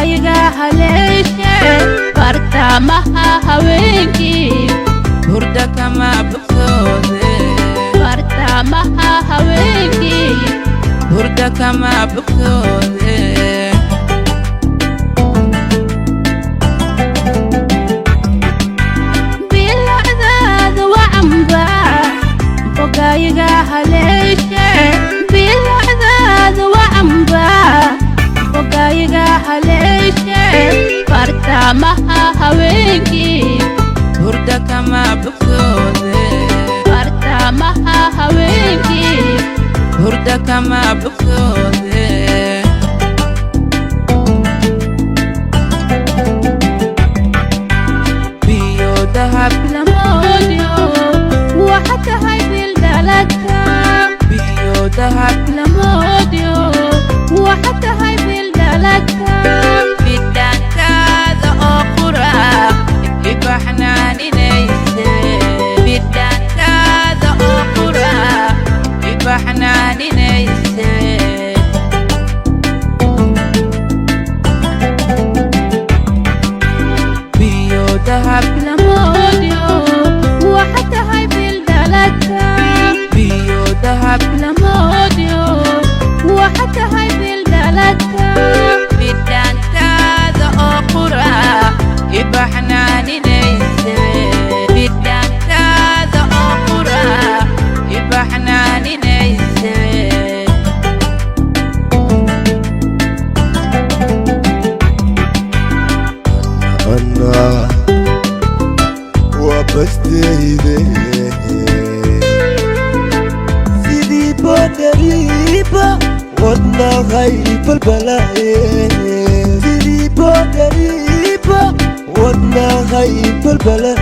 bogayga haleeshe bartamaha haweenkii hurda kama bogsoode bartamaha haweenkii hurda kama bogsoode bilacdaada wacamba bogayga haleeshe bilacdaada wacamba bogayga haleeshe bartamaha haweenkii hurda kama bogsoode bartamaha haweenkii hurda kama bogsoode biyo dahab lamoodyo waxa tahay bildhaladka biyo dahab lamoodyo waxa tahay bildhaladka bidhaankaada oo qura ibaxnaaninayse bidhaankaada oo qura ibaxnaaninayse biyo dahab lamoodyo waxa tahay bildhaladka biyo dahab lamoodyo waxa tahay bildhaladka bidhaankaada oo qura ibaxnaaninayse bidhaankaada oo qura ibaxnaaninayse أنا وبستيده سيدي بودريبا ودنا غيب البلاء سيدي بودريبا ودنا غيب البلاء